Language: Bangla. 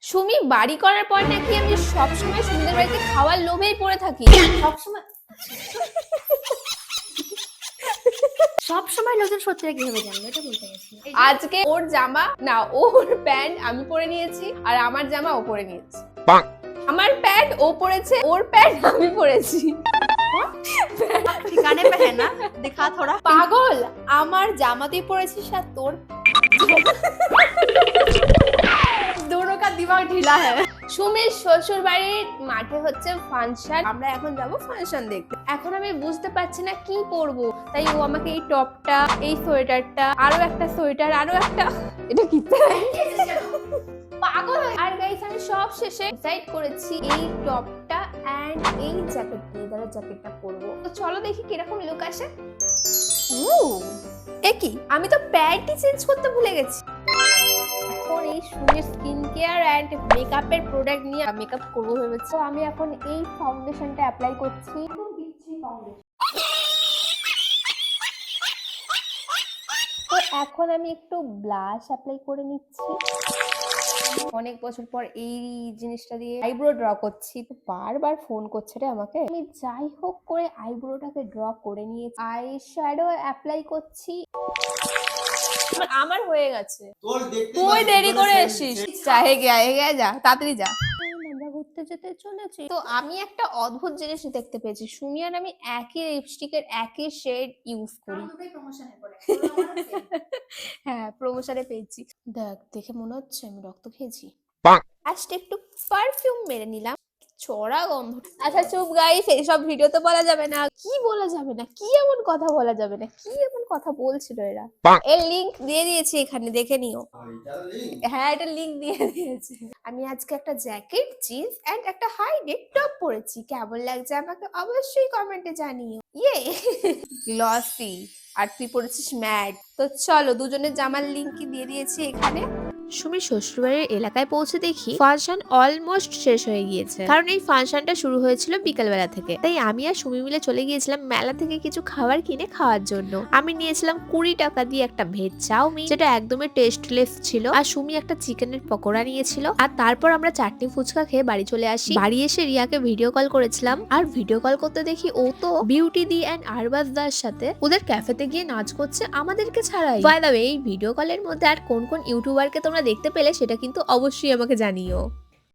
সুমি বাড়ি করার পর নাকি আমি সবসময় সুমিদের বাড়িতে খাওয়ার লোভেই পড়ে থাকি। সবসময় সবসময় নতুন সত্যিটা কিভাবে জানবো এটা বলতে গেছি। আজকে ওর জামা না ওর প্যান্ট আমি পরে নিয়েছি আর আমার জামা ও পরে নিয়েছে। আমার প্যান্ট ও পরেছে, ওর প্যান্ট আমি পরেছি। ঠিকানে पे है ना दिखा थोड़ा। পাগল, আমার জামা তুই পরেছিস আর তোর दोनों का दिमाग ढीला है। সুমির শ্বশুর বাড়ির মাঠে হচ্ছে ফাংশন, আমরা এখন যাব ফাংশন দেখতে। এখন আমি বুঝতে পারছি না কি পরবো, তাই ও আমাকে এই টপটা, এই সোয়েটারটা, আরো একটা সোয়েটার, আরো একটা, এটা কি পাগল। আর গাইস আমি সব শেষে ডিসাইড করেছি এই টপটা এন্ড এই জ্যাকেট, লেদারের জ্যাকেটটা পরবো। তো চলো দেখি কিরকম লুক আসে। একই, আমি তো প্যান্টই চেঞ্জ করতে ভুলে গেছি। এখন এই সুমির স্কিন কেয়ার এন্ড মেকআপের প্রোডাক্ট নিয়ে মেকআপ করবো ভেবেছি। আমি এখন এই ফাউন্ডেশনটা অ্যাপ্লাই করছি। তো এখন আমি একটু ব্লাশ অ্যাপ্লাই করে নিচ্ছি। অনেক বছর পর এই জিনিসটা দিয়ে আইব্রো ড্র করছি, তো বারবার ফোন করছে রে আমাকে। আমি যাই হোক করে আইব্রোটাকে ড্র করে নিয়েছি। আই শ্যাডো অ্যাপ্লাই করছি। আমার হয়ে গেছে, তুই দেরি করে এসেছিস। যা হেগে যা, তাড়াতাড়ি যা। আমরা ঘুরতে যেতে চলেছি। তো আমি একটা অদ্ভুত জিনিস দেখতে পেয়েছি, সুমি আর আমি একই লিপস্টিকের একই শেড ইউজ করি। হ্যাঁ, প্রমোশনে পেয়েছি। দেখ, দেখে মনে হচ্ছে আমি রক্ত খেয়েছি। ফার্স্ট একটু পারফিউম মেরে নিলাম, চড়া গন্ধ। আচ্ছা চুপ গাইস, এইসব ভিডিওতে বলা যাবে না। কি বলা যাবে না? কি এমন কথা বলা যাবে না? কি এমন কথা বলছিল এরা? এর লিংক দিয়ে দিয়েছি এখানে, দেখে নিও। হ্যাঁ, এটা লিংক দিয়ে দিয়েছি। আমি আজকে একটা জ্যাকেট, জিন্স এন্ড একটা হাই নেক টপ পরেছি। কেমন লাগছে আমাকে অবশ্যই কমেন্টে জানিও। ইয়ে গ্লসি, আর তুই পরেছিস ম্যাট। তো চলো, দুজনের জামার লিংক দিয়ে দিয়েছি এখানে। সুমির শ্বশুরবাড়ির এলাকায় পৌঁছে দেখি ফাংশন অলমোস্ট শেষ হয়ে গিয়েছে, কারণ এই ফাংশনটা শুরু হয়েছিল বিকালবেলা থেকে। তাই আমি আর সুমি মিলে চলে গিয়েছিলাম মেলা থেকে কিছু খাবার কিনে খাওয়ার জন্য। আমি নিয়েছিলাম 20 টাকা দিয়ে একটা ভেজ চাউমিন, যেটা একদমই টেস্টলেস ছিল, আর সুমি একটা চিকেনের পকোড়া নিয়েছিল। আর তারপর আমরা চাটনি ফুচকা খেয়ে বাড়ি চলে আসি। বাড়ি এসে রিয়াকে ভিডিও কল করেছিলাম, আর ভিডিও কল করতে দেখি ও তো বিউটি দি এন্ড আরবাজ দার সাথে ওদের ক্যাফেতে গিয়ে নাচ করছে আমাদেরকে ছাড়াই। বাই দ্য ওয়ে, এই ভিডিও কলের মধ্যে আর কোন কোন ইউটিউবারকে তোমরা দেখতে পেলে সেটা কিন্তু অবশ্যই আমাকে জানিও।